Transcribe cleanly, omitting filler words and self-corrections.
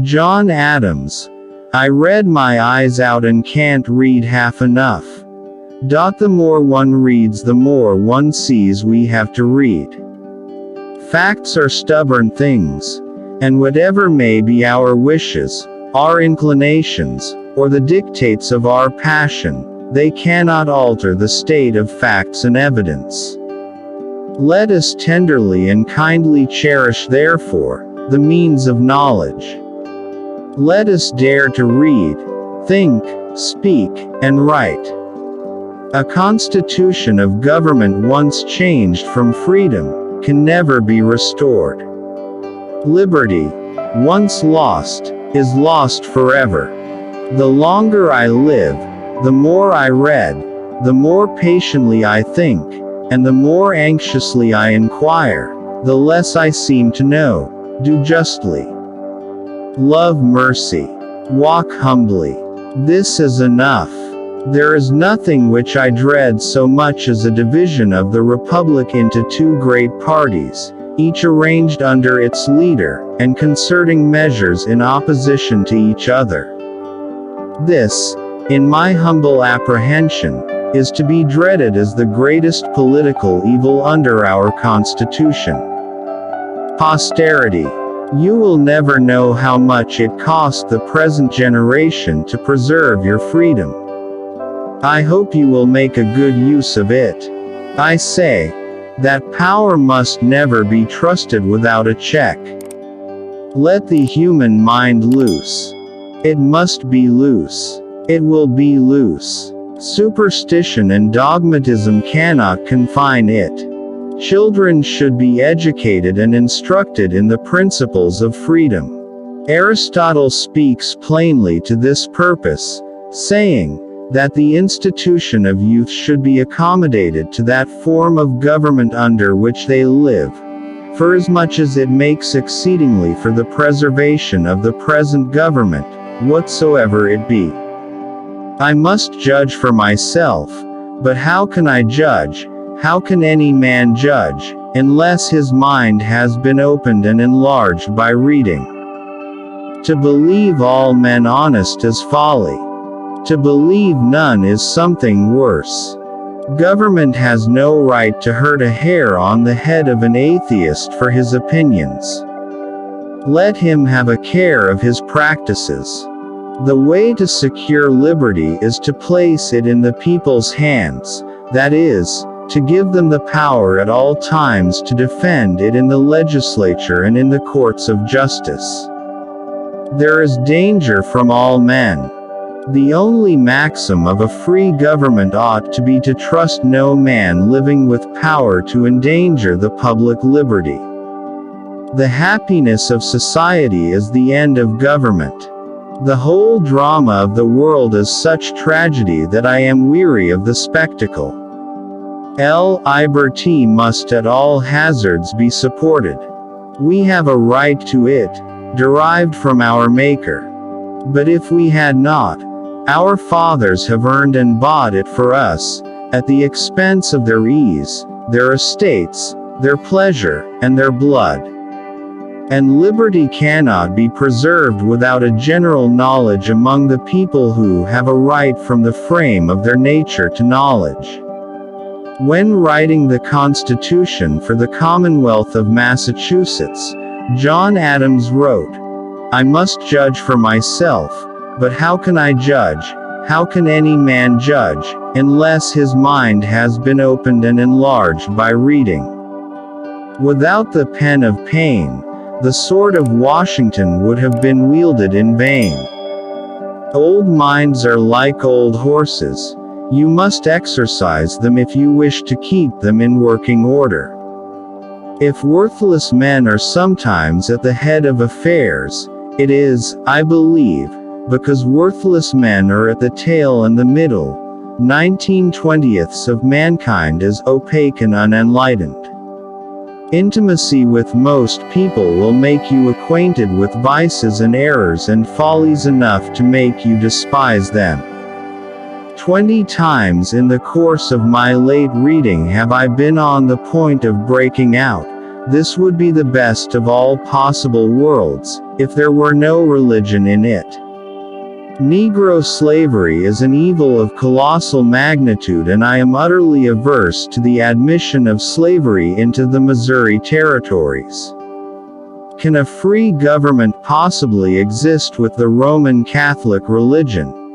John Adams. I read my eyes out and can't read half enough. The more one reads, the more one sees we have to read. Facts are stubborn things, and whatever may be our wishes, our inclinations, or the dictates of our passion, they cannot alter the state of facts and evidence. Let us tenderly and kindly cherish, therefore, the means of knowledge. Let us dare to read, think, speak, and write. A constitution of government once changed from freedom can never be restored. Liberty, once lost, is lost forever. The longer I live, the more I read, the more patiently I think, and the more anxiously I inquire, the less I seem to know. Do justly. Love mercy. Walk humbly. This is enough. There is nothing which I dread so much as a division of the Republic into two great parties, each arranged under its leader, and concerting measures in opposition to each other. This, in my humble apprehension, is to be dreaded as the greatest political evil under our Constitution. Posterity. You will never know how much it cost the present generation to preserve your freedom. I hope you will make a good use of it. I say, that power must never be trusted without a check. Let the human mind loose. It must be loose. It will be loose. Superstition and dogmatism cannot confine it. Children should be educated and instructed in the principles of freedom. Aristotle speaks plainly to this purpose, saying, that the institution of youth should be accommodated to that form of government under which they live, forasmuch as it makes exceedingly for the preservation of the present government, whatsoever it be. I must judge for myself, but how can I judge, how can any man judge, unless his mind has been opened and enlarged by reading? To believe all men honest is folly. To believe none is something worse. Government has no right to hurt a hair on the head of an atheist for his opinions. Let him have a care of his practices. The way to secure liberty is to place it in the people's hands, that is, to give them the power at all times to defend it in the legislature and in the courts of justice. There is danger from all men. The only maxim of a free government ought to be to trust no man living with power to endanger the public liberty. The happiness of society is the end of government. The whole drama of the world is such tragedy that I am weary of the spectacle. Liberty must at all hazards be supported. We have a right to it, derived from our Maker. But if we had not, our fathers have earned and bought it for us, at the expense of their ease, their estates, their pleasure, and their blood. And liberty cannot be preserved without a general knowledge among the people who have a right from the frame of their nature to knowledge. When writing the Constitution for the Commonwealth of Massachusetts, John Adams wrote, "I must judge for myself, but how can I judge, how can any man judge, unless his mind has been opened and enlarged by reading?" Without the pen of Paine, the sword of Washington would have been wielded in vain. Old minds are like old horses. You must exercise them if you wish to keep them in working order. If worthless men are sometimes at the head of affairs, it is, I believe, because worthless men are at the tail and the middle. 19/20ths of mankind is opaque and unenlightened. Intimacy with most people will make you acquainted with vices and errors and follies enough to make you despise them. 20 times in the course of my late reading have I been on the point of breaking out, This would be the best of all possible worlds, if there were no religion in it. Negro slavery is an evil of colossal magnitude, and I am utterly averse to the admission of slavery into the Missouri territories. Can a free government possibly exist with the Roman Catholic religion?